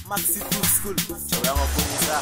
Maxi Too School. Tu vas reconnaître ça.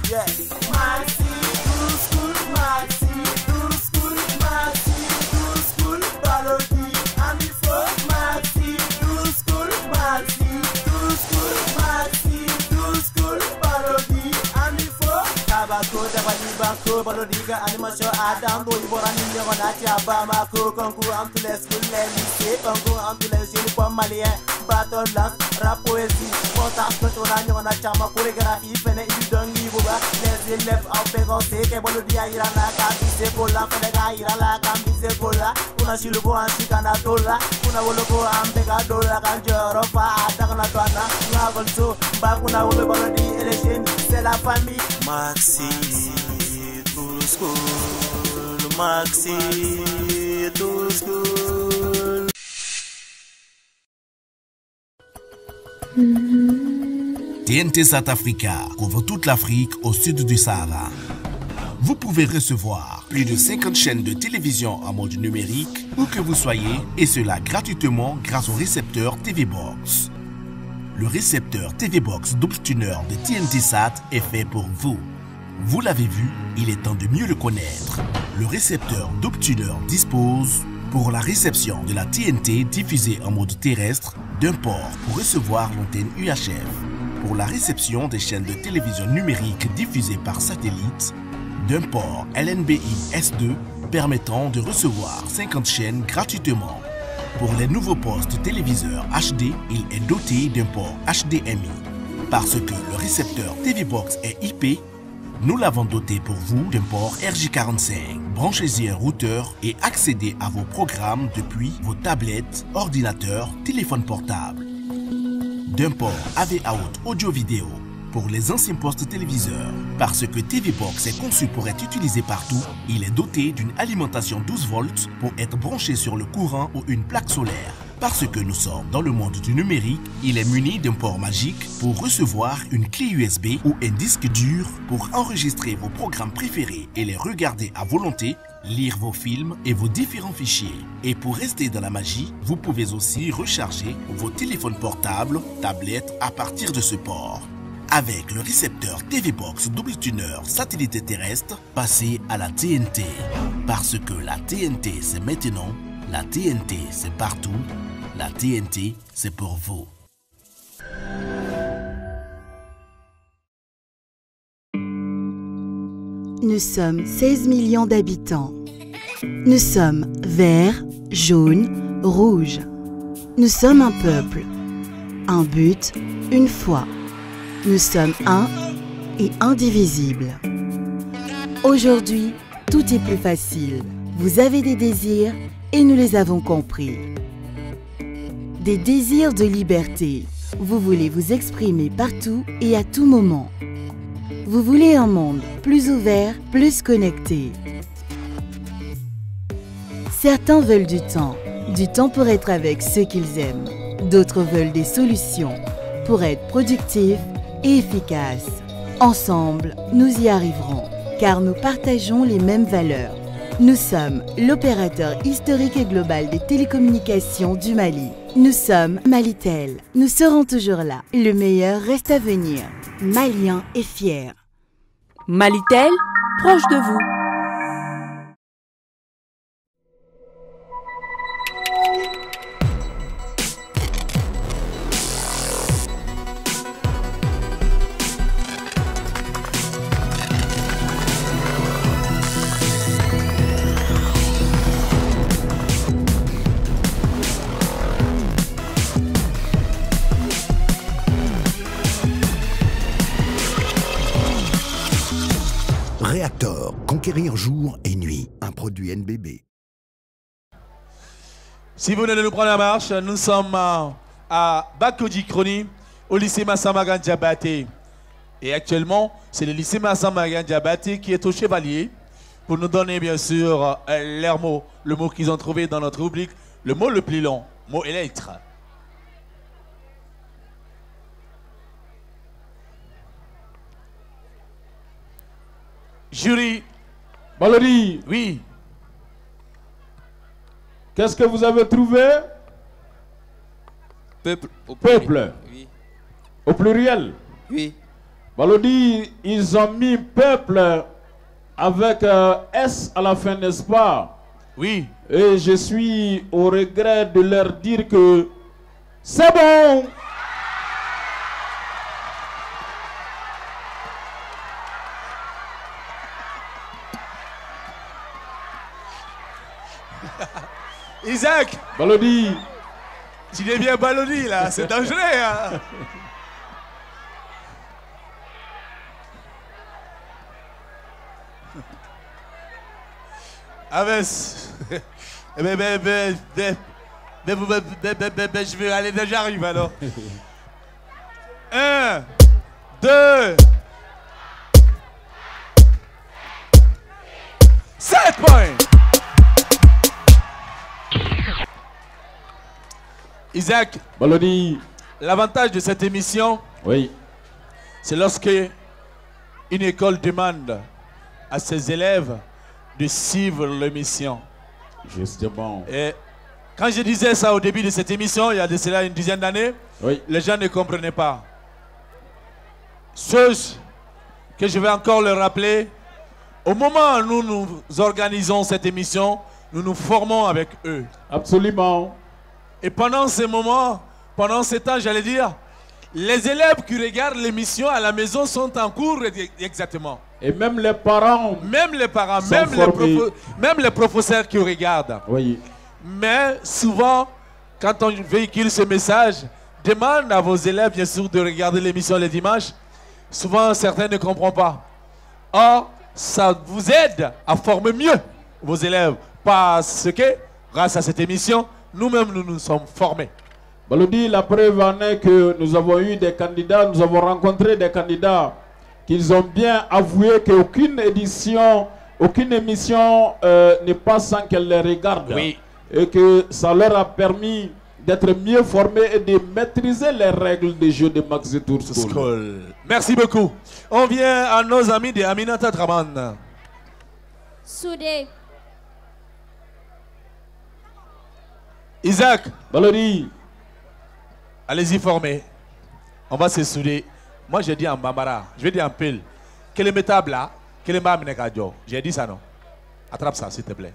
Yeah. Maxi Too School, Maxi Too School, Maxi Too School, parodie. Amifo, Maxi Too School, Maxi Too School, Maxi Too School, parodie. Amifo, Tabako, Tabani Bako, Parodiga, Animation, Adam, Boy, Borani, Yonati, Abamako, Concours, Ampules, les lycées, Concours, Ampules, Uniforme Malien, Battle Lance, Rap Poésie, Contact, Tonan, Yona, Chama, Chorégraphie, Fene, Idongi, Boba, les élèves en pégancé, Kebolodia, Irana, Kabise, Kola, Fenega, Irala, Kambise, Kola, Una Shilugo, Antikana, Tola, Una Wologo, Ambega, Dola, Kanjoro, Adana, Tuana, Navolso, Bakuna, Wolobody, Election, c'est la famille. Maxi Too School, Maxi Too School. TNT South Africa couvre toute l'Afrique au sud du Sahara. Vous pouvez recevoir plus de 50 chaînes de télévision en mode numérique où que vous soyez, et cela gratuitement grâce au récepteur TV Box. Le récepteur TV Box double tuner de TNT Sat est fait pour vous. Vous l'avez vu, il est temps de mieux le connaître. Le récepteur double tuner dispose pour la réception de la TNT diffusée en mode terrestre d'un port pour recevoir l'antenne UHF. Pour la réception des chaînes de télévision numérique diffusées par satellite, d'un port LNBI S2 permettant de recevoir 50 chaînes gratuitement. Pour les nouveaux postes téléviseurs HD, il est doté d'un port HDMI. Parce que le récepteur TV Box est IP, nous l'avons doté pour vous d'un port RJ45. Branchez-y un routeur et accédez à vos programmes depuis vos tablettes, ordinateurs, téléphones portables. D'un port AV Out audio-vidéo pour les anciens postes téléviseurs. Parce que TV Box est conçu pour être utilisé partout, il est doté d'une alimentation 12 volts pour être branché sur le courant ou une plaque solaire. Parce que nous sommes dans le monde du numérique, il est muni d'un port magique pour recevoir une clé USB ou un disque dur pour enregistrer vos programmes préférés et les regarder à volonté, lire vos films et vos différents fichiers. Et pour rester dans la magie, vous pouvez aussi recharger vos téléphones portables, tablettes à partir de ce port. Avec le récepteur TV Box double tuner satellite terrestre, passez à la TNT. Parce que la TNT c'est maintenant, la TNT c'est partout, la TNT c'est pour vous. Nous sommes 16 millions d'habitants. Nous sommes verts, jaunes, rouges. Nous sommes un peuple, un but, une foi. Nous sommes un et indivisibles. Aujourd'hui, tout est plus facile. Vous avez des désirs et nous les avons compris. Des désirs de liberté. Vous voulez vous exprimer partout et à tout moment. Vous voulez un monde plus ouvert, plus connecté. Certains veulent du temps pour être avec ceux qu'ils aiment. D'autres veulent des solutions pour être productifs et efficaces. Ensemble, nous y arriverons, car nous partageons les mêmes valeurs. Nous sommes l'opérateur historique et global des télécommunications du Mali. Nous sommes Malitel. Nous serons toujours là. Le meilleur reste à venir. Malien est fier. Malitel, proche de vous. Reactor, conquérir jour et nuit, un produit NBB. Si vous venez de nous prendre la marche, nous sommes à Bakodi Kroni, au lycée Massamagan Diabaté. Et actuellement, c'est le lycée Massamagan Diabaté qui est au Chevalier pour nous donner bien sûr leur mot, le mot qu'ils ont trouvé dans notre rubrique, le mot le plus long, mot et lettre. Jury. Balori. Oui. Qu'est-ce que vous avez trouvé? Peuple. Peuple. Oui. Au pluriel. Oui. Balodi, ils ont mis peuple avec S à la fin, n'est-ce pas? Oui. Et je suis au regret de leur dire que c'est bon. Isaac, Balodi, tu deviens Balodi là, c'est dangereux. Hein? Aves. Je vais aller déjà, j'arrive alors. 1, 2, 7 points. Isaac, Balodi. l'avantage de cette émission, Oui. c'est lorsque une école demande à ses élèves de suivre l'émission. Justement. Et quand je disais ça au début de cette émission, il y a de cela une dizaine d'années, Oui. les gens ne comprenaient pas. Chose que je vais encore leur rappeler, au moment où nous organisons cette émission, nous nous formons avec eux. Absolument. Et pendant ces moments, pendant ces temps, j'allais dire, les élèves qui regardent l'émission à la maison sont en cours exactement. Et même les parents. Même les parents, sont même les professeurs qui regardent. Oui. Mais souvent, quand on véhicule ce message, demande à vos élèves, bien sûr, de regarder l'émission les dimanches. Souvent, certains ne comprennent pas. Or, ça vous aide à former mieux vos élèves. Parce que, grâce à cette émission, nous-mêmes, nous nous sommes formés. Balodi, la preuve en est que nous avons eu des candidats, nous avons rencontré des candidats qu'ils ont bien avoué qu'aucune édition, aucune émission n'est pas sans qu'elle les regarde. Oui. Et que ça leur a permis d'être mieux formés et de maîtriser les règles des jeux de Max Tour School. Merci beaucoup. On vient à nos amis de Aminata Traman. Soudé. Isaac, Balodi. allez-y former. On va se souder. Moi, j'ai dit en Bambara, je vais dire en pile. Quel est métable là? Quel est ma mnekadio? J'ai dit ça, non? Attrape ça, s'il te plaît.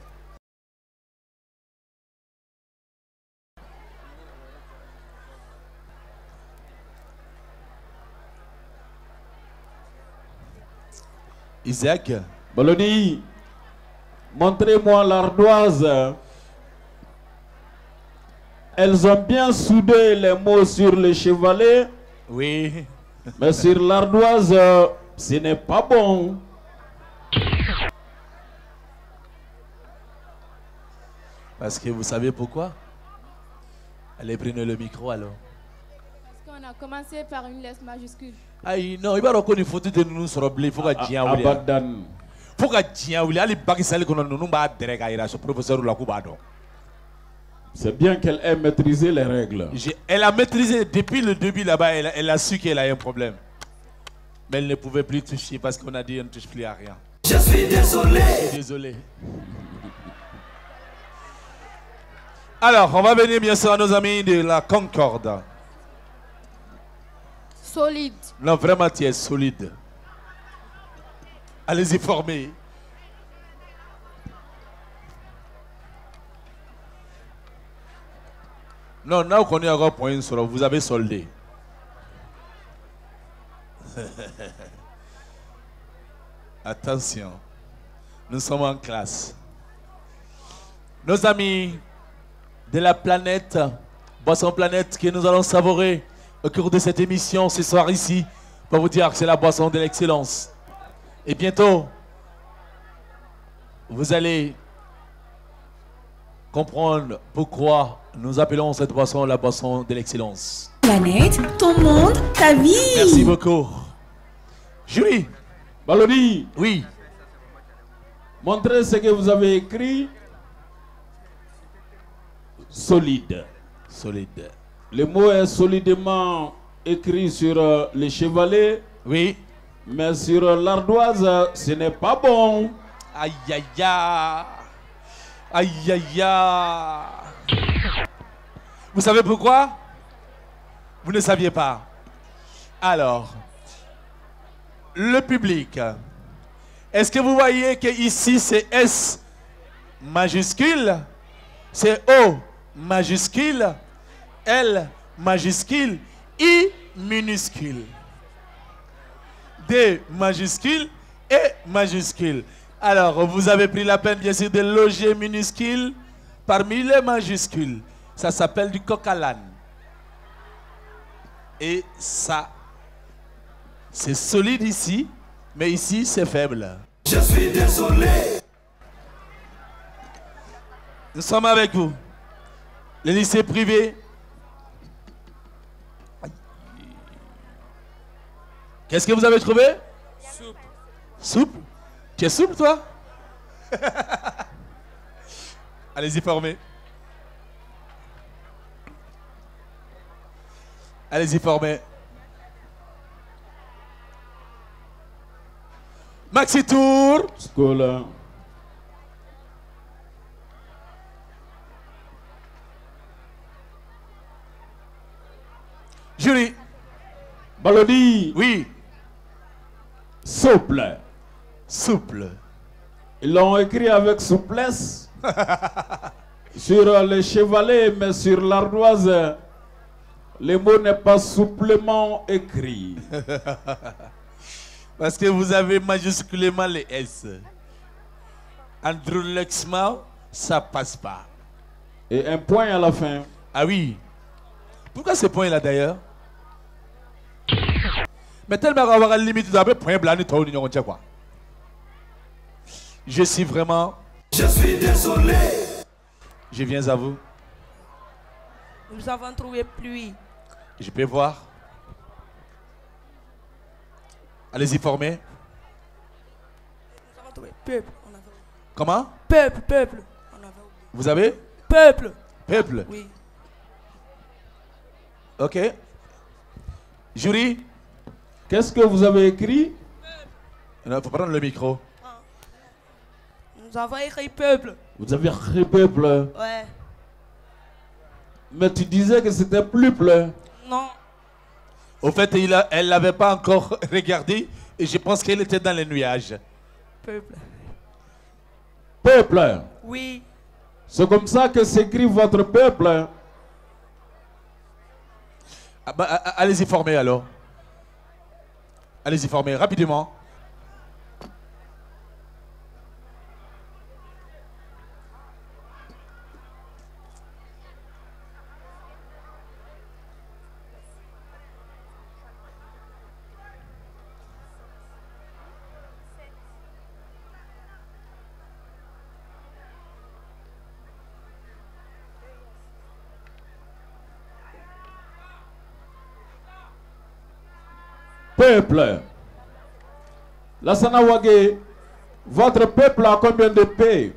Isaac, Balodi, montrez-moi l'ardoise. Elles ont bien soudé les mots sur le chevalet, oui. mais sur l'ardoise, ce n'est pas bon. Parce que vous savez pourquoi? Allez, prenez le micro alors. Parce qu'on a commencé par une lettre majuscule. Aïe, non, il va reconnaître une photo de nous sur le blé. Il faut que Dien Ouli. Abadan. Il faut que Dien Ouli. Allez, Bakisali, qu'on a nous va direct à ce professeur ou la Koubado. C'est bien qu'elle ait maîtrisé les règles. Elle a maîtrisé depuis le début là-bas. Elle a su qu'elle a un problème. Mais elle ne pouvait plus toucher parce qu'on a dit on ne touche plus à rien. Je suis désolé. Désolé. Alors, on va venir bien sûr à nos amis de la Concorde. Solide. Non, vraiment, tu es solide. Allez-y former. Non, là, on est encore point sur vous avez soldé. Attention, nous sommes en classe. Nos amis de la planète, Boisson Planète, que nous allons savourer au cours de cette émission ce soir ici, pour vous dire que c'est la boisson de l'excellence. Et bientôt, vous allez comprendre pourquoi nous appelons cette boisson la boisson de l'excellence. Planète, ton monde, ta vie. Merci beaucoup. Julie. Balodi. Oui. Montrez ce que vous avez écrit. Solide. Solide. Le mot est solidement écrit sur le chevalet. Oui. Mais sur l'ardoise, ce n'est pas bon. Aïe aïe aïe. Aïe aïe aïe. Vous savez pourquoi? Vous ne saviez pas. Alors, le public. Est-ce que vous voyez que ici c'est S majuscule, c'est O majuscule, L majuscule, I minuscule, D majuscule et majuscule. Alors, vous avez pris la peine bien sûr de loger minuscule parmi les majuscules. Ça s'appelle du coq à l'âne. Et ça, c'est solide ici, mais ici, c'est faible. Je suis désolé. Nous sommes avec vous. Le lycée privé. Qu'est-ce que vous avez trouvé? Soupe. Soupe? Tu es souple, toi? Allez-y, formez. Allez-y, formez. Maxi Tour. School. Jury. Balodi. Oui. Souple. Souple. Ils l'ont écrit avec souplesse sur les chevalets, mais sur l'ardoise, le mot n'est pas souplement écrit. Parce que vous avez majusculément les S. Andrew Lexman, ça passe pas. Et un point à la fin. Ah oui. Pourquoi ce point là d'ailleurs? Mais tellement avoir une limite d'après point blanc et tout l'union quoi. Je suis vraiment. Je suis désolé. Je viens à vous. Nous avons trouvé pluie. Je peux voir. Allez-y former. Nous avons trouvé peuple. Comment? Peuple, peuple. Vous avez? Peuple. Peuple. Oui. Ok. Jury. Qu'est-ce que vous avez écrit? Il faut prendre le micro. Nous avons écrit peuple. Vous avez écrit peuple. Ouais. Mais tu disais que c'était peuple. Non. Au fait, elle l'avait pas encore regardé et je pense qu'elle était dans les nuages. Peuple. Peuple. Oui. C'est comme ça que s'écrit votre peuple. Ah bah, allez-y former alors. Allez-y former rapidement. Peuple. Lassana Wagé, votre peuple a combien de P?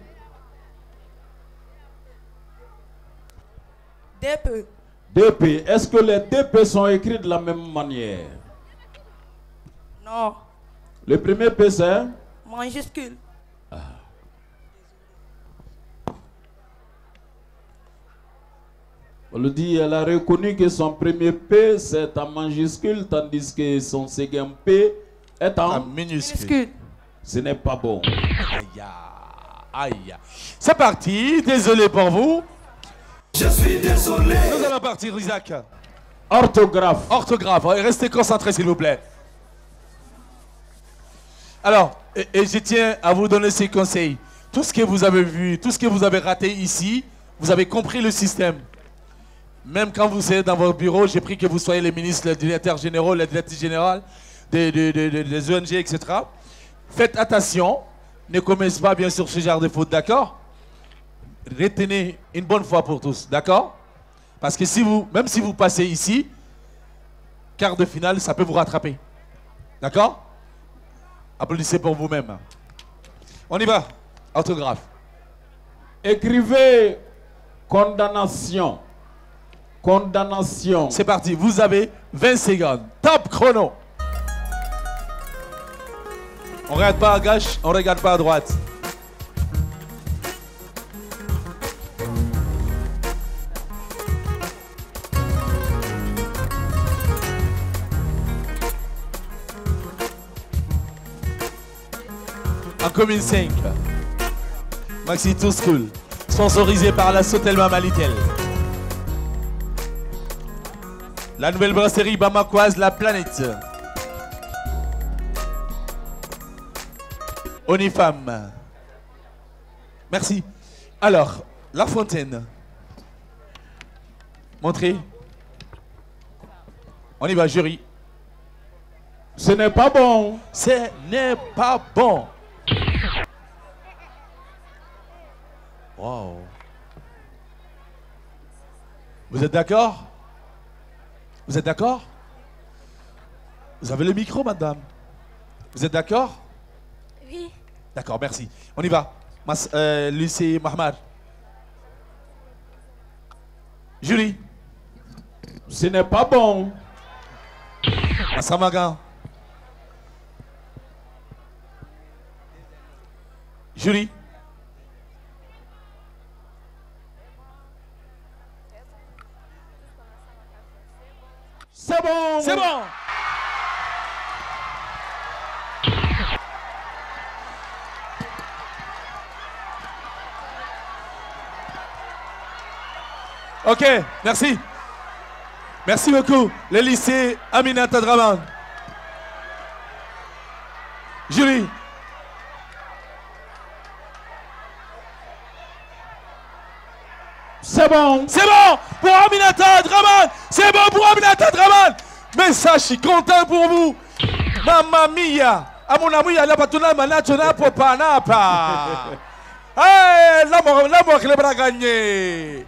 Deux P. Deux P. Est-ce que les deux P sont écrits de la même manière? Non. Le premier P c'est? Majuscule. On le dit, elle a reconnu que son premier P c'est en majuscule, tandis que son second P est en minuscule. Ce n'est pas bon. Aïe, aïe. C'est parti, désolé pour vous. Je suis désolé. Nous allons partir, Isaac. Orthographe. Orthographe, restez concentrés s'il vous plaît. Alors, et je tiens à vous donner ces conseils. Tout ce que vous avez vu, tout ce que vous avez raté ici, vous avez compris le système. Même quand vous êtes dans votre bureau, j'ai pris que vous soyez les ministres, les directeurs généraux, les directrices générales des ONG, etc. Faites attention, ne commettez pas bien sûr ce genre de fautes, d'accord? Retenez une bonne fois pour tous, d'accord? Parce que si vous, même si vous passez ici, quart de finale, ça peut vous rattraper. D'accord? Applaudissez pour vous-même. On y va. Orthographe. Écrivez condamnation. Condamnation. C'est parti, vous avez 20 secondes. Top chrono. On regarde pas à gauche, on regarde pas à droite. en commune 5. Maxi To School, sponsorisé par la Sotelma Malitel. La nouvelle brasserie bamakoise La Planète. Onifam. Merci. Alors, La Fontaine. Montrez. On y va, jury. Ce n'est pas bon. Ce n'est pas bon. Wow. Vous êtes d'accord? Vous êtes d'accord? Vous avez le micro, madame? Vous êtes d'accord? Oui. D'accord, merci. On y va. Lucie Mahmoud. Julie. Ce n'est pas bon. Massamagan. Julie. C'est bon. C'est bon. Ok, merci. Merci beaucoup. Le lycée Aminata Draman. Julie. C'est bon. C'est bon pour Aminata Draman. C'est bon pour Aminata Draman. Mais ça, je suis content pour vous. Mamma mia. À mon ami, il y a la patuna manachona pour panapa. Hey, la mort qui va gagner.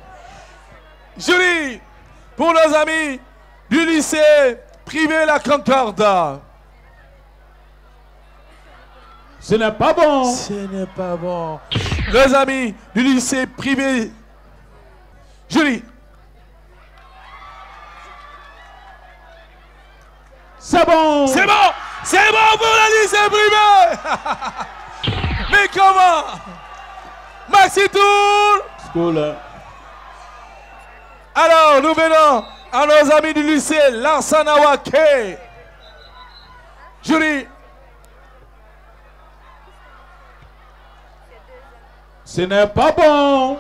Julie, pour nos amis du lycée privé La Concorde. Ce n'est pas bon. Ce n'est pas bon. Nos amis du lycée privé. Julie. C'est bon. C'est bon. C'est bon pour le lycée privé. Mais comment? Maxi Tour. School. Alors, nous venons à nos amis du lycée Lansana Wake. Julie. Ce n'est pas bon.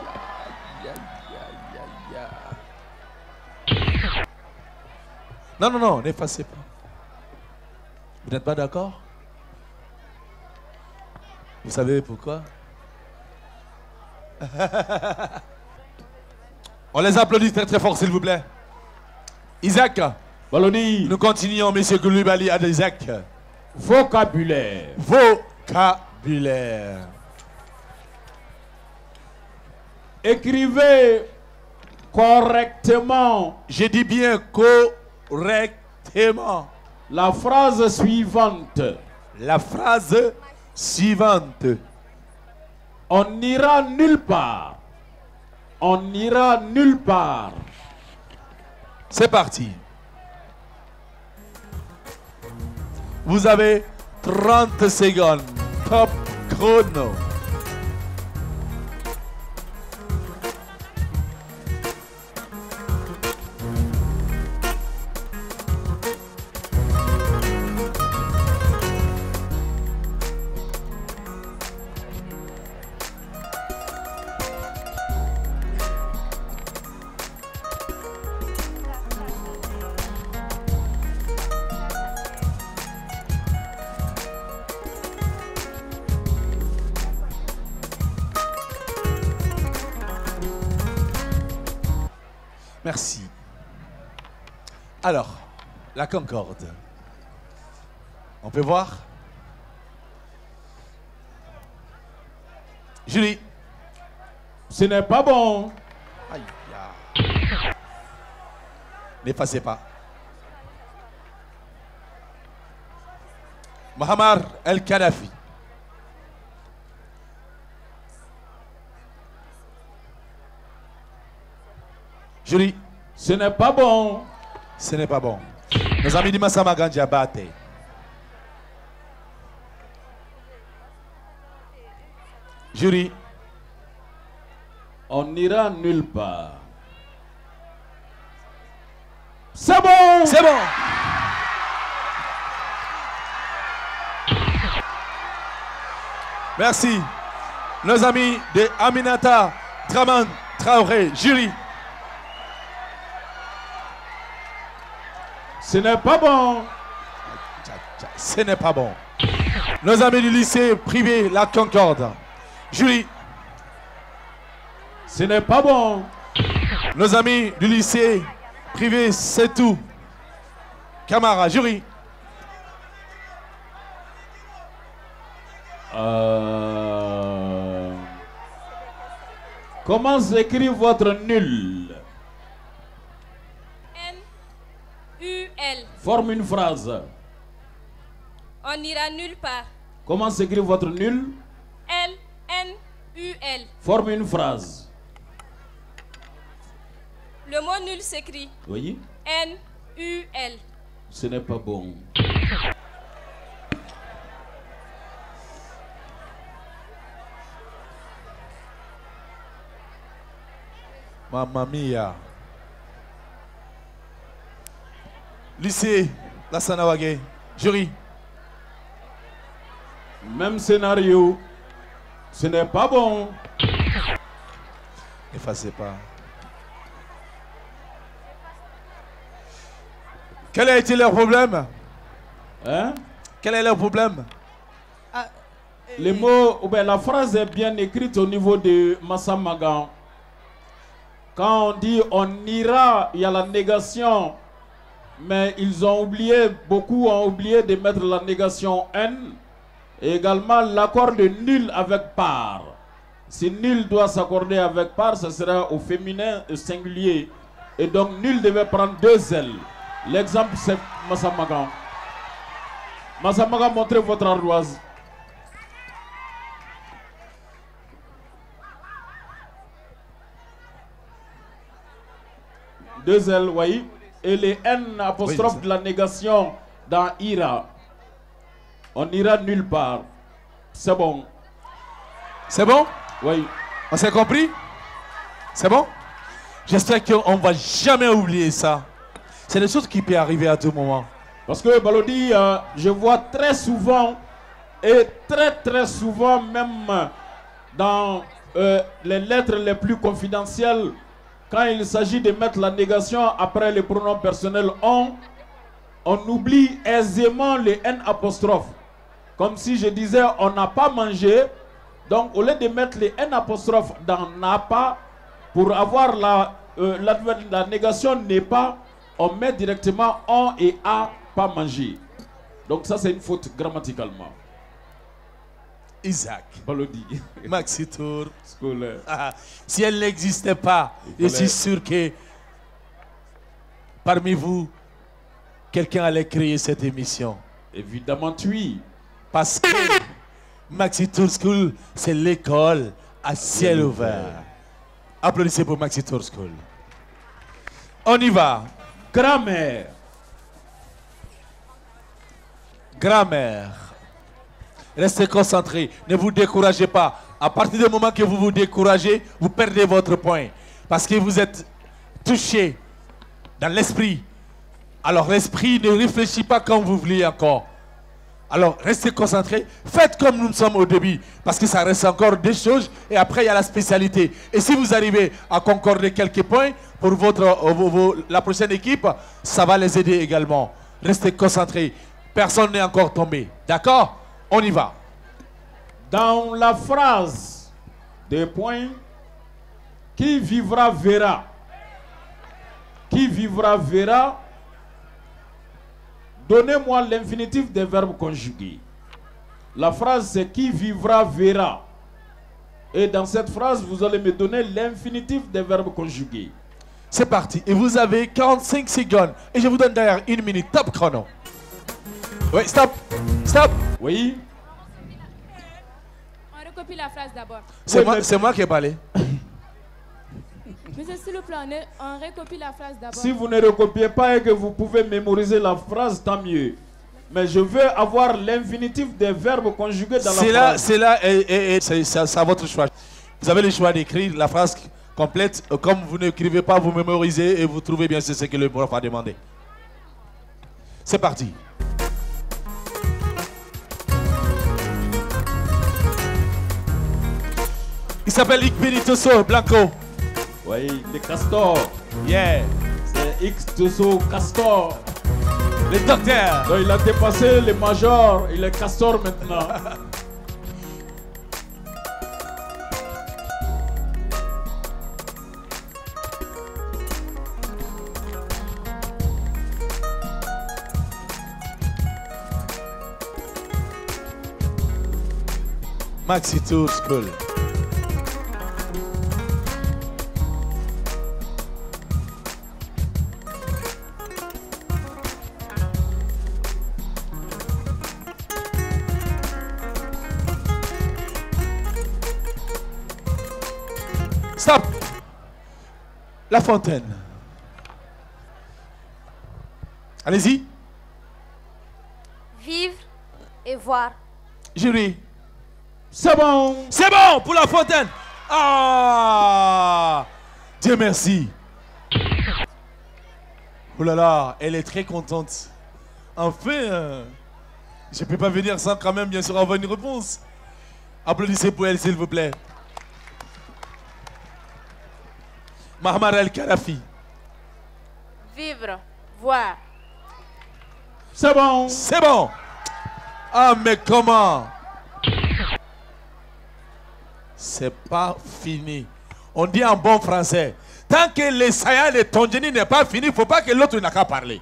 Non, non, non, n'effacez pas. Vous n'êtes pas d'accord? Vous savez pourquoi? On les applaudit très très fort, s'il vous plaît. Isaac. Baloni. Nous continuons, monsieur Koulibaly à Isaac. Vocabulaire. Vocabulaire. Écrivez correctement. Je dis bien correctement. La phrase suivante. La phrase suivante. On n'ira nulle part. On n'ira nulle part. C'est parti. Vous avez 30 secondes. Top chrono. Merci. Alors, la Concorde. On peut voir? Julie. Ce n'est pas bon. Aïe, aïe. N'effacez pas. Mohamed El Kadafi. Julie. Ce n'est pas bon. Ce n'est pas bon. Nos amis du Massama Gandiabate. Julie. On n'ira nulle part. C'est bon. C'est bon. Merci. Nos amis de Aminata Draman Traoré, jury. Ce n'est pas bon. Ce n'est pas bon. Nos amis du lycée privé La Concorde, jury. Ce n'est pas bon. Nos amis du lycée privé C'est tout, Camara, jury. Comment s'écrit votre nul? N-U-L. Forme une phrase. On n'ira nulle part. Comment s'écrit votre nul? L-N-U-L. Forme une phrase. Le mot nul s'écrit Oui. N-U-L. Ce n'est pas bon. Mamma mia. Lycée Lassana Wagé, jury. Même scénario. Ce n'est pas bon. Effacez pas. Quel a été leur problème? Hein? Quel est leur problème? Les mots, ou bien la phrase est bien écrite au niveau de Massamagan. Quand on dit on ira, il y a la négation. Mais ils ont oublié, beaucoup ont oublié de mettre la négation N. Et également l'accord de nul avec part. Si nul doit s'accorder avec part, ce sera au féminin singulier. Et donc nul devait prendre 2 L. L'exemple c'est Massamagan. Massamagan, montrez votre ardoise. Deux L, oui. Et les N apostrophe oui, de la négation dans ira. On ira nulle part. C'est bon. C'est bon? Oui. On s'est compris? C'est bon? J'espère qu'on ne va jamais oublier ça. C'est des choses qui peuvent arriver à tout moment. Parce que Balodi, je vois très souvent, et très souvent même dans les lettres les plus confidentielles, quand il s'agit de mettre la négation après les pronoms personnels on oublie aisément les N apostrophes. Comme si je disais on n'a pas mangé. Donc au lieu de mettre les N apostrophes dans n'a pas, pour avoir la négation n'est pas, on met directement on et a pas mangé. Donc ça c'est une faute grammaticalement. Isaac Balodi. Maxi Tour scolaire. Si elle n'existait pas, je suis sûr que parmi vous, quelqu'un allait créer cette émission. Évidemment, oui. Parce que Maxi Tour School, c'est l'école à ciel ouvert. Applaudissez pour Maxi Tour School. On y va. Grammaire. Grammaire. Restez concentrés, ne vous découragez pas. À partir du moment que vous vous découragez, vous perdez votre point. Parce que vous êtes touché dans l'esprit. Alors l'esprit ne réfléchit pas comme vous voulez encore. Alors restez concentrés, faites comme nous sommes au début. Parce que ça reste encore des choses et après il y a la spécialité. Et si vous arrivez à concorder quelques points pour la prochaine équipe, ça va les aider également. Restez concentrés, personne n'est encore tombé. D'accord ? On y va. Dans la phrase des points, qui vivra verra. Qui vivra verra. Donnez-moi l'infinitif des verbes conjugués. La phrase c'est qui vivra verra. Et dans cette phrase, vous allez me donner l'infinitif des verbes conjugués. C'est parti. Et vous avez 45 secondes. Et je vous donne derrière 1 minute. Top chrono. Oui, stop. Stop. Oui. On recopie la phrase d'abord. C'est moi qui ai parlé. Monsieur, s'il vous plaît, on recopie la phrase d'abord. Si vous ne recopiez pas et que vous pouvez mémoriser la phrase, tant mieux. Mais je veux avoir l'infinitif des verbes conjugués dans la phrase. C'est là, c'est à votre choix. Vous avez le choix d'écrire la phrase complète. Comme vous n'écrivez pas, vous mémorisez et vous trouvez bien ce que le prof a demandé. C'est parti. s'appelle Icpenitoso Blanco. Oui, les castors. Yeah. C'est Icpenitoso Castor. Le docteur. Donc, il a dépassé les majors, il est castor maintenant. Maxi Tour School. Stop. La Fontaine. Allez-y. Vivre et voir. Jury. C'est bon. C'est bon pour La Fontaine. Ah, Dieu merci. Oh là là, elle est très contente. Enfin, je ne peux pas venir sans quand même bien sûr avoir une réponse. Applaudissez pour elle s'il vous plaît. Mahmar El-Karafi. Vivre, voir. C'est bon. C'est bon. Ah mais comment? C'est pas fini. On dit en bon français, tant que le saillant de Tonjeni n'est pas fini, il ne faut pas que l'autre n'a qu'à parler.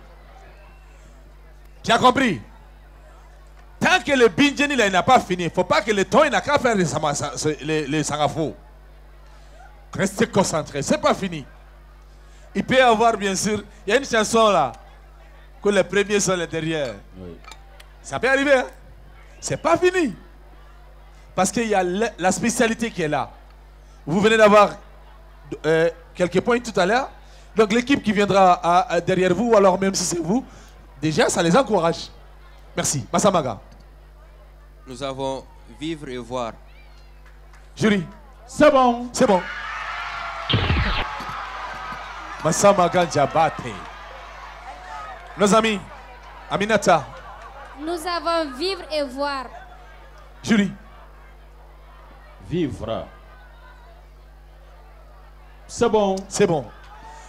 Tu as compris? Tant que le Binjeni n'a pas fini, il ne faut pas que le ton n'a qu'à faire les sangafos. Restez concentrés, c'est pas fini. Il peut y avoir bien sûr, il y a une chanson là, que les premiers sont à l'intérieur. Oui. Ça peut arriver, hein? C'est pas fini. Parce qu'il y a la spécialité qui est là. Vous venez d'avoir quelques points tout à l'heure. Donc l'équipe qui viendra derrière vous, ou alors même si c'est vous, déjà ça les encourage. Merci. Massamaga. Nous avons vivre et voir. Jury. C'est bon. C'est bon. Massamaga Diabate. Nos amis, Aminata. Nous avons vivre et voir. Jury. Vivre. C'est bon. C'est bon.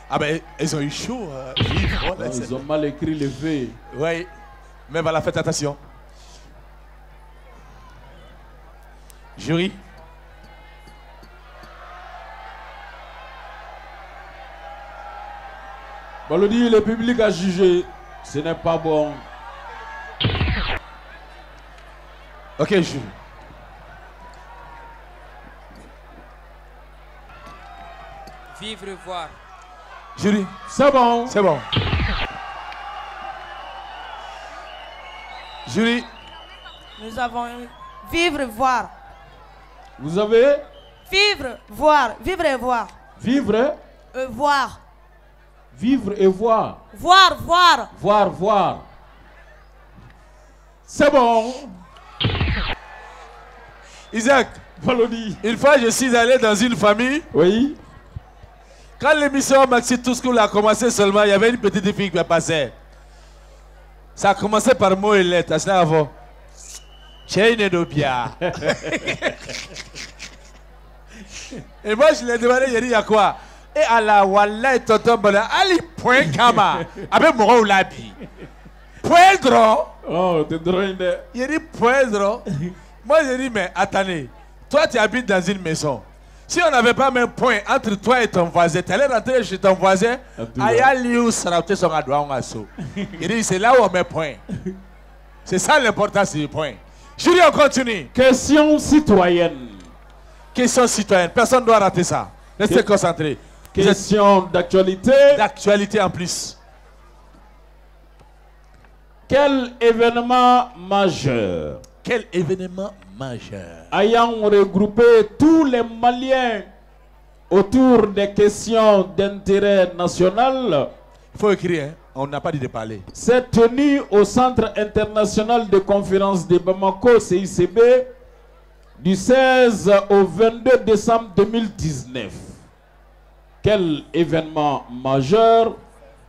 Ah ben, ils ont eu chaud. Vivre. Non, ils ont mal écrit le V. Oui. Mais voilà, faites attention. Jury. Balodi, le public a jugé. Ce n'est pas bon. Ok, jury. Vivre et voir. Jury. C'est bon. C'est bon. Jury. Nous avons vivre et voir. Vous avez Vivre, voir. Vivre et voir. vivre, Voir. vivre et voir. Voir, voir. Voir, voir. C'est bon. Isaac. Valodi. Une fois, je suis allé dans une famille. Oui. Quand l'émission Maxi Touscoul a commencé seulement, il y avait une petite fille qui passait. Ça a commencé par mot et lettre. À cela avant. Et moi, je lui ai demandé, il a dit, il y a quoi? Et à la Wallah, tonton Bola, Ali point Kama. Avec mon labi. Point gros. Oh, t'es drôle. Il a dit point gros. Moi, j'ai dit, mais attendez. Toi, tu habites dans une maison. Si on n'avait pas même point entre toi et ton voisin, tu allais rentrer chez ton voisin. Il dit, c'est là où on met point. C'est ça l'importance du point. Jury, on continue. Question citoyenne. Question citoyenne. Personne ne doit rater ça. Restez concentrés. Question d'actualité. D'actualité en plus. Quel événement majeur? Quel événement majeur ayant regroupé tous les Maliens autour des questions d'intérêt national. Il faut écrire, hein? On n'a pas dit de parler. C'est tenu au Centre international de conférence de Bamako, CICB, du 16 au 22 décembre 2019. Quel événement majeur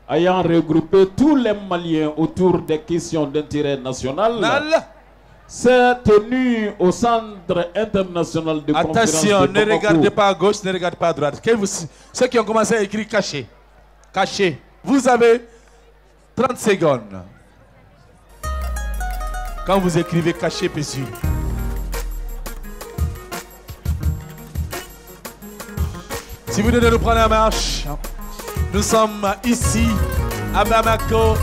ayant regroupé tous les Maliens autour des questions d'intérêt national s'est tenu au Centre international de conférence Attention, de ne Bamako. regardez pas à gauche, ne regardez pas à droite. Ceux qui ont commencé à écrire caché. Caché. Vous avez 30 secondes. Quand vous écrivez caché, Pessu. Si vous venez de nous prendre la marche, nous sommes ici à Bamako,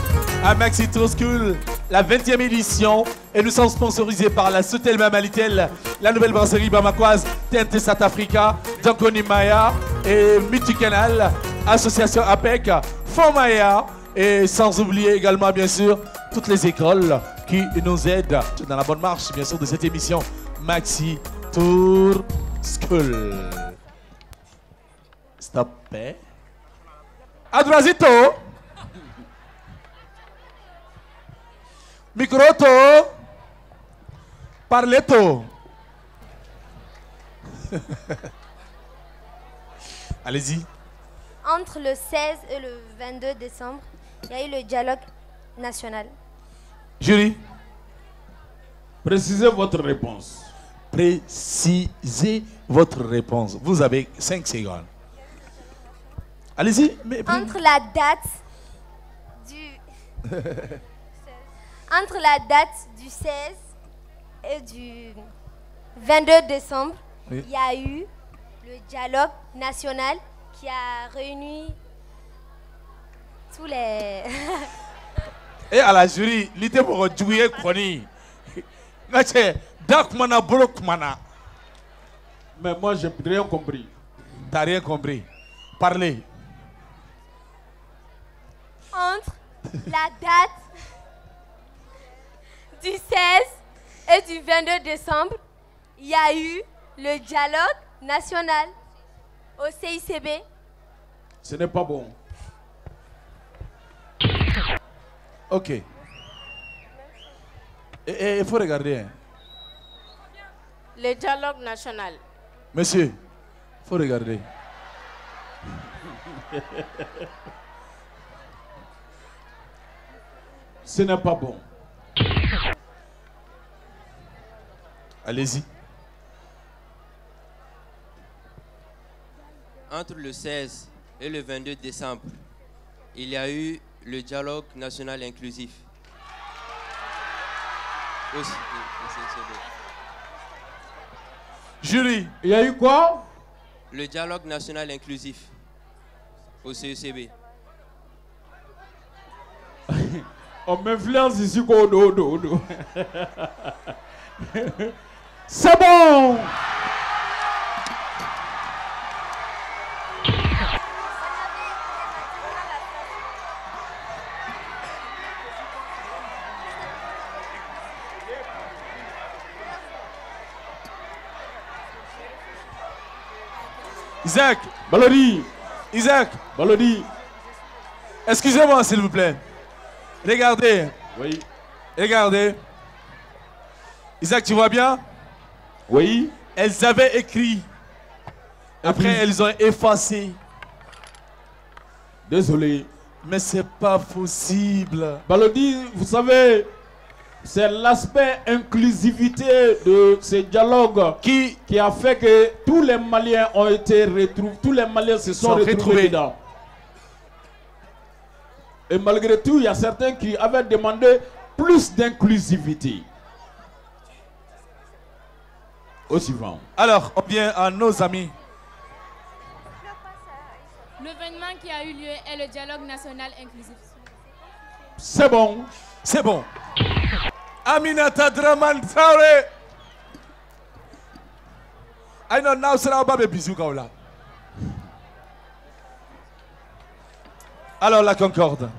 à Maxi Tour School, la 20e édition, et nous sommes sponsorisés par la Sotelma Malitel, la nouvelle brasserie bamakoise, TNT South Africa, Dankoni Maya et Multicanal, Association APEC, Fonds Maya, et sans oublier également bien sûr toutes les écoles qui nous aident dans la bonne marche bien sûr de cette émission Maxi Tour School. Stop. Adrazito. Microto. Parleto. Allez-y. Entre le 16 et le 22 décembre, il y a eu le dialogue national. Jury. Précisez votre réponse. Précisez votre réponse. Vous avez 5 secondes. Allez-y. Entre la date du... Entre la date du 16 et du 22 décembre, oui, il y a eu le dialogue national qui a réuni tous les... Et à la jury, l'idée pour jouer Kroni. Mais moi, j'ai rien compris. T'as rien compris. Parlez. Entre la date du 16 et du 22 décembre, il y a eu le dialogue national au CICB. Ce n'est pas bon. Ok. Et il faut regarder. Hein. Le dialogue national. Monsieur, il faut regarder. Ce n'est pas bon. Allez-y. Entre le 16 et le 22 décembre, il y a eu le dialogue national inclusif. Jury. Il y a eu quoi? Le dialogue national inclusif au CECB. On m'influence ici. C'est bon. Isaac. Balodi. Isaac. Balodi. Excusez-moi, s'il vous plaît. Regardez. Oui. Regardez. Isaac, tu vois bien? Oui. Elles avaient écrit. Après, elles ont effacé. Désolé. Mais c'est pas possible. Balodi, vous savez, c'est l'aspect inclusivité de ce dialogue qui a fait que tous les Maliens ont été retrouvés. Tous les Maliens se sont retrouvés dedans. Et malgré tout, il y a certains qui avaient demandé plus d'inclusivité. Au suivant. Alors, on vient à nos amis. L'événement qui a eu lieu est le dialogue national inclusif. C'est bon. C'est bon. Aminata Draman Traoré. I know now sera pas bisou kaola. Alors la Concorde.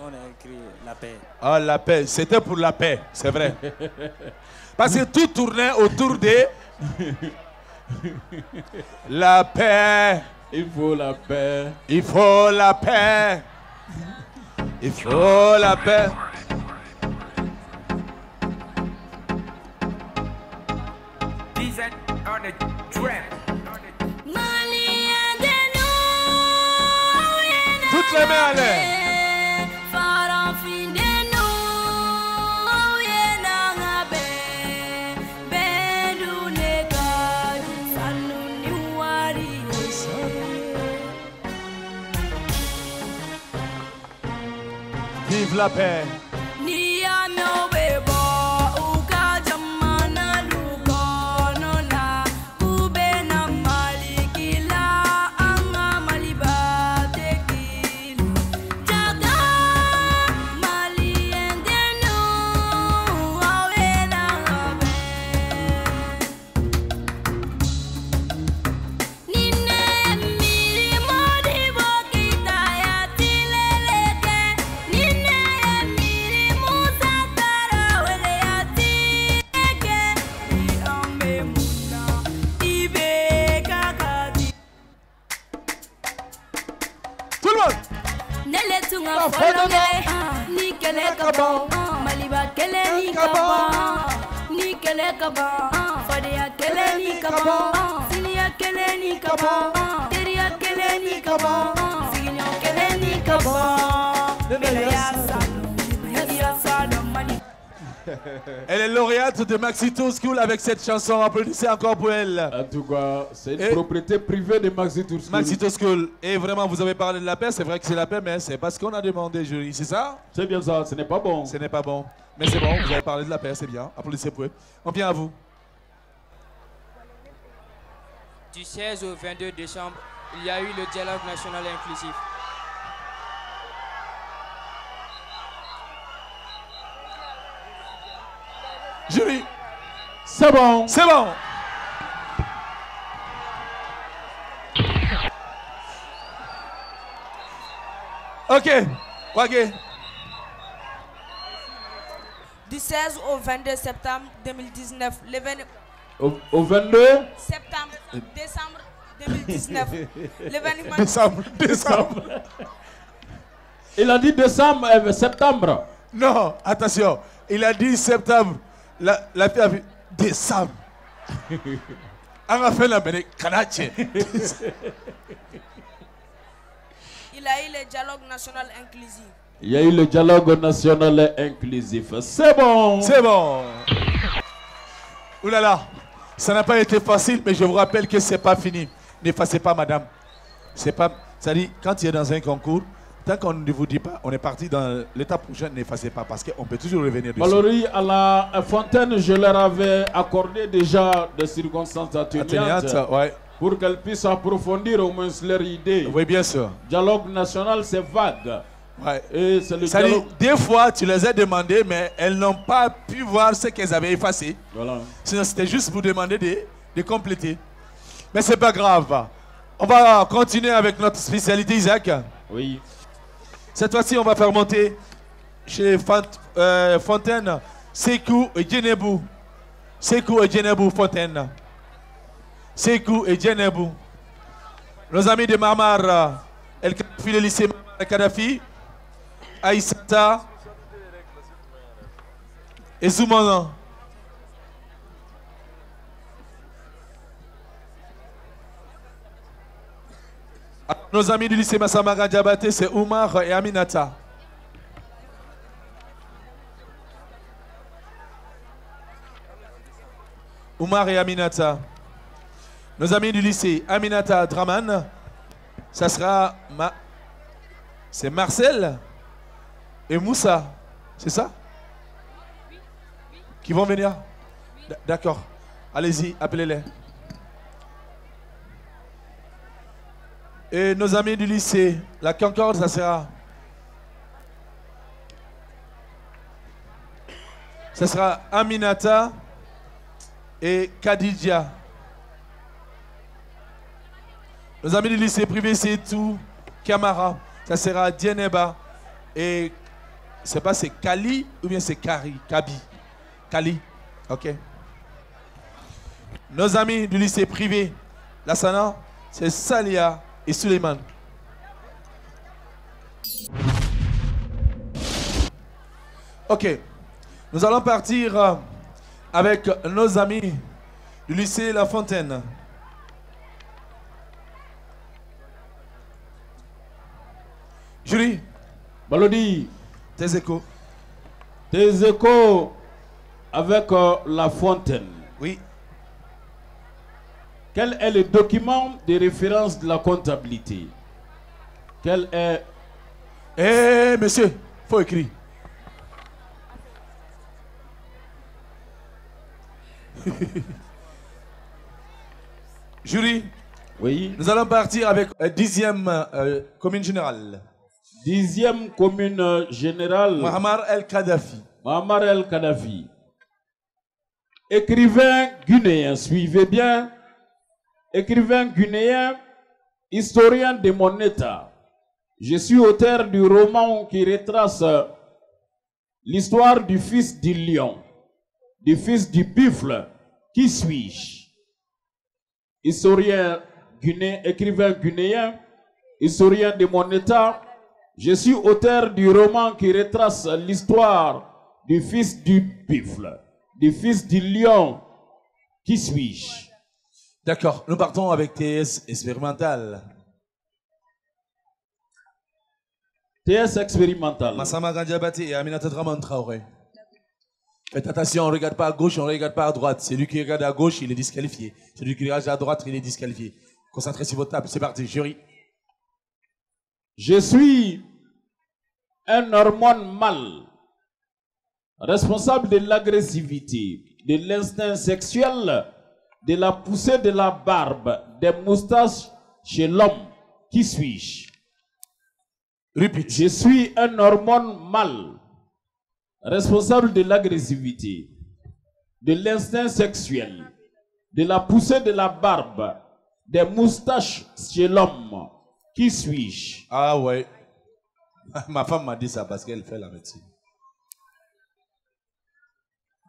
On a écrit la paix. Ah, la paix, c'était pour la paix, c'est vrai. Parce que tout tournait autour de la paix. Il faut la paix. Il faut la paix. Il faut la paix. Toutes les mains à l'air. de la paix. Elle est lauréate de Maxito School avec cette chanson. Applaudissez encore pour elle. En tout cas, c'est une propriété privée de Maxito School. Maxito School. Et vraiment, vous avez parlé de la paix. C'est vrai que c'est la paix, mais c'est pas ce qu'on a demandé, jury. C'est ça? C'est bien ça. Ce n'est pas bon. Ce n'est pas bon. Mais c'est bon, vous avez parlé de la paix, c'est bien. Applaudissez pour eux. On vient à vous. Du 16 au 22 décembre, il y a eu le dialogue national inclusif. Jury. C'est bon. C'est bon. Ok. Ok. Du 16 au 22 septembre 2019, au 22 décembre 2019, l'événement... Décembre. Il a dit septembre. Non, attention. Il a dit septembre. La fille a vu décembre. On a fait la bénédiction. Il a eu le dialogue national inclusif. Il y a eu le dialogue national inclusif. C'est bon. C'est bon. Ouh là là. Ça n'a pas été facile, mais je vous rappelle que c'est pas fini. N'effacez pas, madame. C'est pas. Ça dit, quand tu es dans un concours, tant qu'on ne vous dit pas, on est parti dans l'étape prochaine, n'effacez pas, parce qu'on peut toujours revenir dessus. Mallory, à la Fontaine, je leur avais accordé déjà des circonstances atténuantes ouais. Pour qu'elles puissent approfondir au moins leur idée. Oui, bien sûr. Dialogue national, c'est vague. Ouais. Et c'est le ça dialogue... dit, des fois, tu les as demandé, mais elles n'ont pas pu voir ce qu'elles avaient effacé. Voilà. Sinon, c'était juste pour demander de compléter. Mais c'est pas grave. On va continuer avec notre spécialité, Isaac. Oui. Cette fois-ci, on va faire monter chez Fontaine, Sekou et Djenebou. Sekou et Djenebou, Fontaine. Sekou et Djenebou. Nos amis de Marmar, El Kadhafi, le lycée Marmar Kadhafi, Aïssata et Zoumana. Nos amis du lycée Massamaga Diabaté, c'est Oumar et Aminata. Oumar et Aminata. Nos amis du lycée Aminata Draman, ça sera c'est Marcel et Moussa, c'est ça? Qui vont venir? D'accord. Allez-y, appelez-les. Et nos amis du lycée, la Concorde, ça sera Aminata et Khadija. Nos amis du lycée privé, c'est tout Camara, ça sera Dieneba. Et c'est pas c'est Kali ou bien c'est Kari, Kabi. Kali, ok. Nos amis du lycée privé, Lassana, c'est Salia et Suleiman. Ok, nous allons partir avec nos amis du lycée La Fontaine. Julie, Balodi, tes échos. Tes échos avec La Fontaine. Oui. Quel est le document de référence de la comptabilité? Quel est... Eh, monsieur, faut écrire. Jury. Oui. Nous allons partir avec 10e commune générale. 10e commune générale. Muammar el-Kadhafi. Muammar el-Kadhafi. Écrivain guinéen, suivez bien. Écrivain guinéen, historien de mon état. Je suis auteur du roman qui retrace l'histoire du fils du lion, du fils du buffle. Qui suis-je? Historien guinéen, écrivain guinéen, historien de mon état. Je suis auteur du roman qui retrace l'histoire du fils du buffle, du fils du lion. Qui suis-je? D'accord, nous partons avec TS expérimental. TS expérimental. Massama Gandiabate et Aminata Draman Traoré. Faites attention, on ne regarde pas à gauche, on ne regarde pas à droite. Celui qui regarde à gauche, il est disqualifié. Celui qui regarde à droite, il est disqualifié. Concentrez sur votre table, c'est parti, jury. Je suis un hormone mâle, responsable de l'agressivité, de l'instinct sexuel, de la poussée de la barbe, des moustaches chez l'homme. Qui suis-je? Répète. Je suis un hormone mâle, responsable de l'agressivité, de l'instinct sexuel, de la poussée de la barbe, des moustaches chez l'homme. Qui suis-je? Ah ouais. Ma femme m'a dit ça parce qu'elle fait la médecine.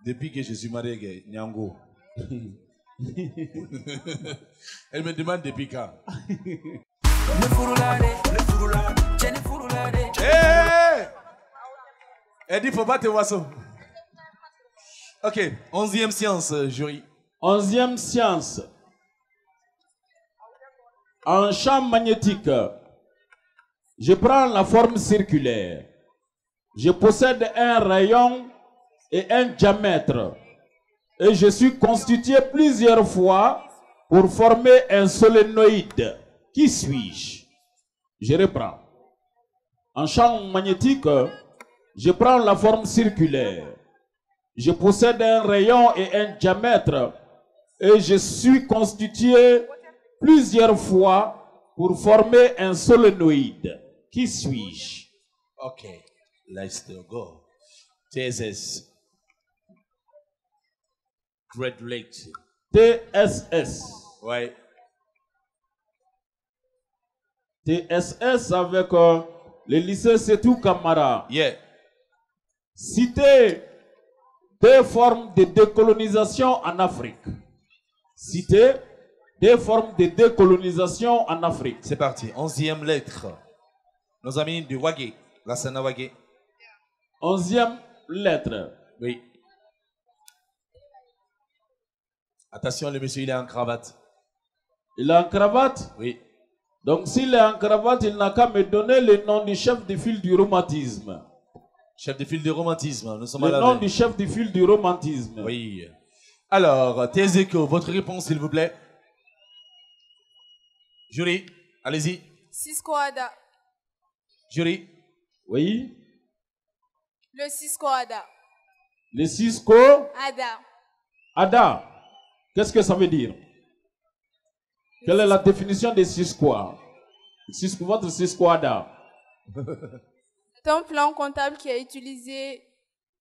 Depuis que je suis marié avec Nyango. Elle me demande depuis quand. Hey! Elle dit faut pas te voir ça. Ok, 11e science, jury. 11e science. En champ magnétique, je prends la forme circulaire. Je possède un rayon et un diamètre. Et je suis constitué plusieurs fois pour former un solénoïde. Qui suis-je? Je reprends. En champ magnétique, je prends la forme circulaire. Je possède un rayon et un diamètre. Et je suis constitué plusieurs fois pour former un solénoïde. Qui suis-je? Ok, let's go. TSS. Great Lakes. TSS. Ouais. TSS avec le lycée Setou Kamara. Yeah. Citer des formes de décolonisation en Afrique. Citer des formes de décolonisation en Afrique. C'est parti. 11e lettre. Nos amis de Wagé. Lassana Wagé. 11e lettre. Oui. Attention, le monsieur, il est en cravate. Il est en cravate? Oui. Donc, s'il est en cravate, il n'a qu'à me donner le nom du chef de file du romantisme. Chef de file du romantisme. Nous sommes le nom du chef de file du romantisme. Oui. Alors, Tézéco, votre réponse, s'il vous plaît. Jury, allez-y. Cisco Ada. Jury. Oui. Le Cisco Ada. Le Cisco Ada. Ada. Qu'est-ce que ça veut dire? Quelle est la définition de Cisco? Cisco, votre Cisco Ada. C'est un plan comptable qui a utilisé...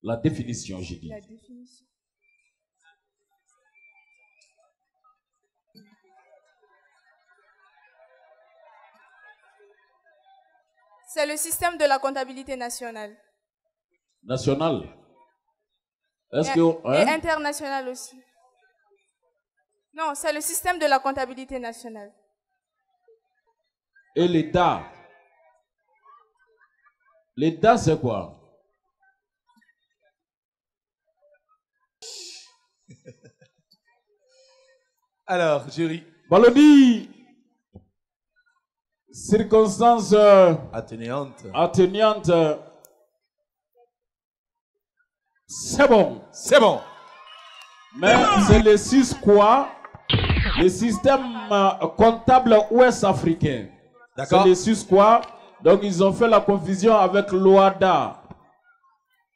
La définition, j'ai dit. La définition. C'est le système de la comptabilité nationale. Nationale. Est-ce Et que... internationale aussi. Non, c'est le système de la comptabilité nationale. Et l'État. L'État, c'est quoi? Alors, jury. Balodi. Circonstances atténuantes. Atténuantes. C'est bon. C'est bon. Mais c'est le 6 quoi? Le système comptable ouest-africain. D'accord. C'est le 6 quoi? Donc ils ont fait la confusion avec l'OADA.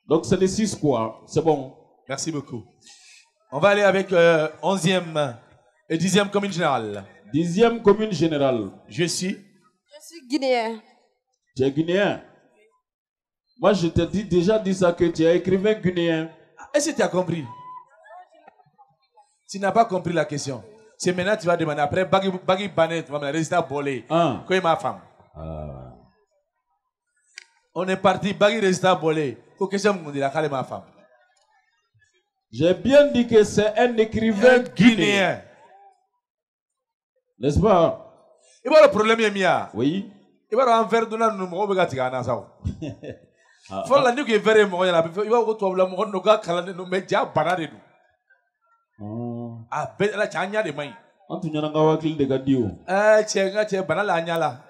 Donc c'est le 6 quoi? C'est bon. Merci beaucoup. On va aller avec 11e et 10e commune générale. 10e commune générale. Je suis guinéen. Tu es guinéen? Moi, je t'ai déjà dit ça, que tu es écrivain guinéen. Est-ce que tu as compris? Tu n'as pas compris la question. C'est maintenant que tu vas demander. Après, Bagui Banet, tu vas me résister Bolé. Quoi est ma femme? On est parti, Bagui résister Bolé. Faut que je me dise, quelle est ma femme? J'ai bien dit que c'est un écrivain guinéen. N'est-ce pas? Il va le problème est mia. Oui. Il va en faire de la numéro de Gatigana. Faut la nuit que verre moi il va retrouver la mort no gars calande no media banade. Ah ben la chanya de mai. Antunya nga wakil de gadio. Chenga che banala anyala.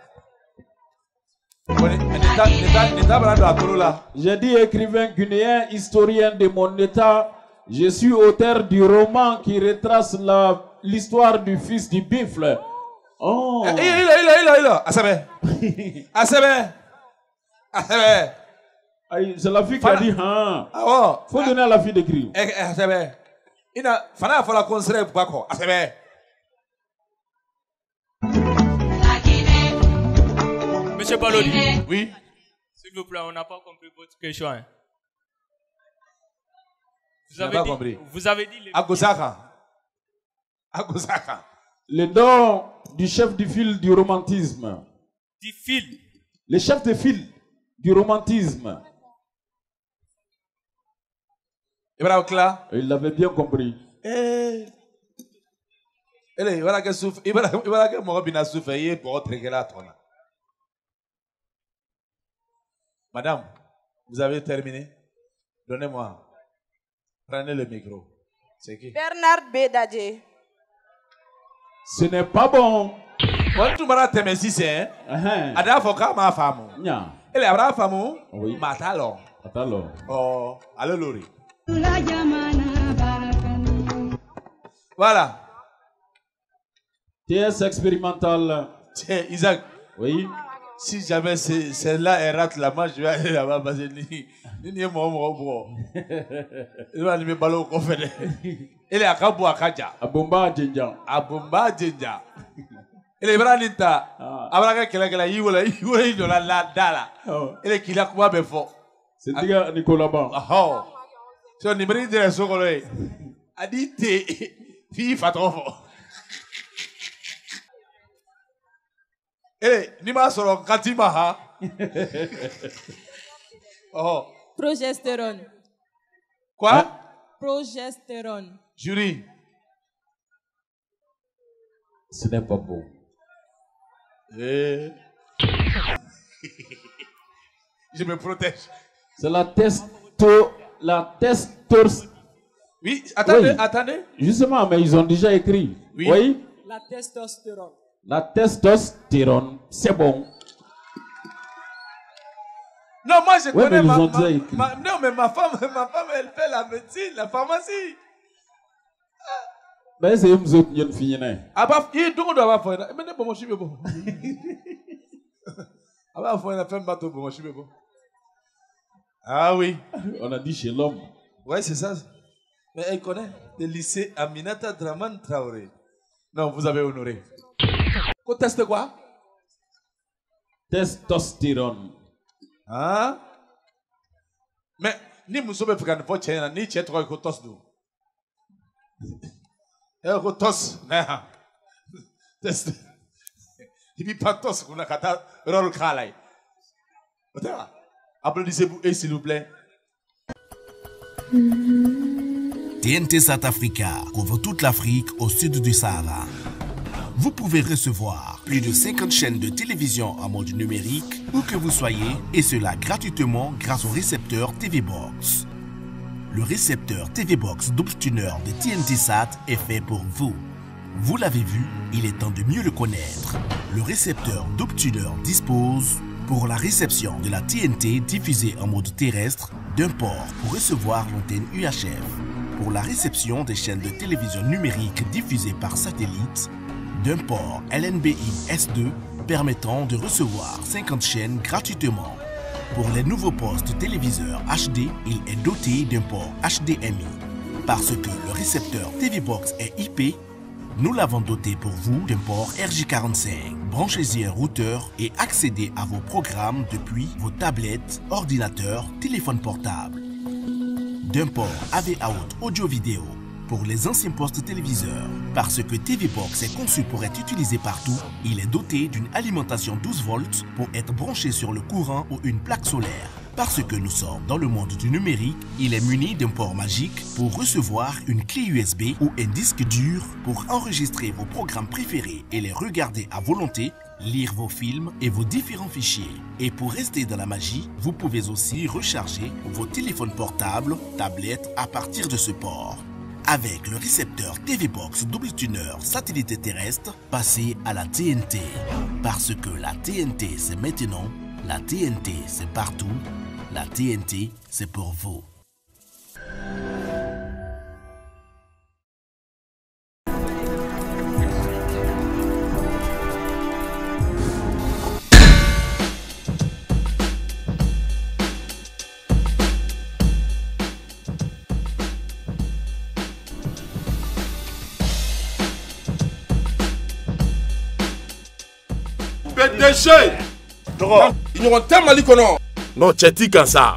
J'ai dit écrivain guinéen, historien de mon état. Je suis auteur du roman qui retrace l'histoire du fils du Bifle. Oh. Il. Asabe. C'est la fille qui a dit hein. Faut donner à la fille d'écrire. Asabe. Ina fana fola conseiller pour quoi? Asabe. Monsieur Balodi. Oui. S'il vous plaît, on n'a pas compris votre question. Hein. Vous avez dit Agosaka. Le nom du chef de file du romantisme. Du fil. Le chef de file du romantisme. Il l'avait bien compris. Madame, vous avez terminé? Donnez-moi. Prenez le micro. C'est qui? Bernard Bédadje. Ce n'est pas bon. Quand tu m'as dit si c'est Ada Foka ma femme. Elle est à femme. Oui. Matalo. Oh, allez Lori. Voilà. TS expérimental. Tiens, Isaac. Oui. Si jamais celle-là elle rate la main, je vais aller là-bas parce que il va aller me ballon au fait. Elle est à Kabou à Kaja. À Bomba Djenja. Elle est branita. Abraga kela yiwola de la dala. Elle est kila quoi be fort. C'est diga Nicolas Ban. Oh. So ni bri de sokolo e. Adite fi fatrofo. Ni ma soro katima ha. Oh. Progestérone. Quoi? Progestérone. Jury. Ce n'est pas beau. Je me protège. C'est la Oui, attendez. Justement, mais ils ont déjà écrit. Oui. La testostérone. La testostérone, c'est bon. Non, moi je connais non, mais ma femme, elle fait la médecine, la pharmacie. Ben c'est une autre fille. Ah bah, il doit avoir fait. Mais ne pas mon chibé bon. Ah bah, faut une femme bateau pour mon chibé bon. Ah oui. On a dit chez l'homme. Ouais, c'est ça. Mais elle connaît le lycée Aminata Draman Traoré. Non, vous avez honoré. Qu'on teste quoi? Testostérone. Hein? Mais ni nous sommes fréquents pour tiens ni tiens trop que tos nous. Que tos, nah. Test. Il n'y a pas tos qu'on a kata rôle kalai. Applaudissez-vous et s'il vous plaît. TNT South Africa couvre toute l'Afrique au sud du Sahara. Vous pouvez recevoir plus de 50 chaînes de télévision en mode numérique où que vous soyez, et cela gratuitement grâce au récepteur TV Box. Le récepteur TV Box double tuner de TNT Sat est fait pour vous. Vous l'avez vu, il est temps de mieux le connaître. Le récepteur double tuner dispose pour la réception de la TNT diffusée en mode terrestre d'un port pour recevoir l'antenne UHF, pour la réception des chaînes de télévision numérique diffusées par satellite, d'un port LNBI S2 permettant de recevoir 50 chaînes gratuitement. Pour les nouveaux postes téléviseurs HD, il est doté d'un port HDMI. Parce que le récepteur TV Box est IP, nous l'avons doté pour vous d'un port RJ45. Branchez-y un routeur et accédez à vos programmes depuis vos tablettes, ordinateurs, téléphones portables. D'un port AV Out audio-vidéo pour les anciens postes téléviseurs. Parce que TV Box est conçu pour être utilisé partout, il est doté d'une alimentation 12 volts pour être branché sur le courant ou une plaque solaire. Parce que nous sommes dans le monde du numérique, il est muni d'un port magique pour recevoir une clé USB ou un disque dur pour enregistrer vos programmes préférés et les regarder à volonté, lire vos films et vos différents fichiers. Et pour rester dans la magie, vous pouvez aussi recharger vos téléphones portables, tablettes à partir de ce port. Avec le récepteur TV Box double tuner satellite terrestre, passez à la TNT. Parce que la TNT c'est maintenant, la TNT c'est partout, la TNT c'est pour vous. PDG Drogue. Ils n'auront tellement dit que non. Non, tu comme ça.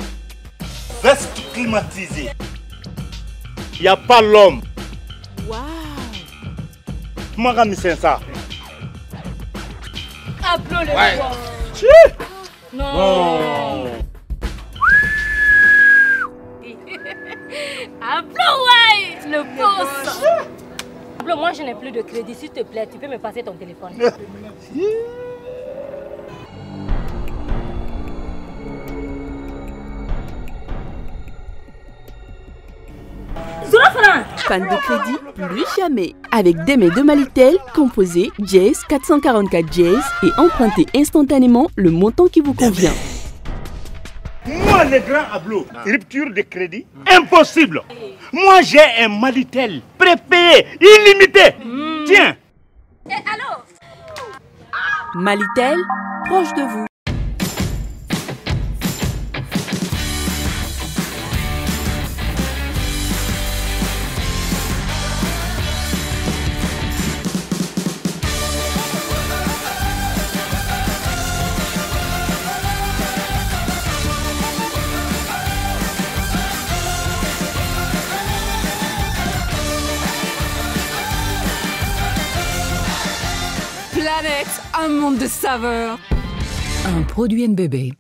Reste climatisé. Il n'y a pas l'homme. Waouh. Comment on c'est ça? Applaudis le ouais. Non. Non. Applaudis, ouais, le boss. Applaudis, moi je n'ai plus de crédit, s'il te plaît, tu peux me passer ton téléphone. Fan de crédit, plus jamais. Avec Deme de Malitel, composez Jazz 444 Jazz et empruntez instantanément le montant qui vous convient. Moi, le grand Ablo, rupture de crédit, impossible. Moi, j'ai un Malitel prépayé, illimité. Tiens. Et allô? Malitel, proche de vous. Planète, un monde de saveurs. Un produit NBB.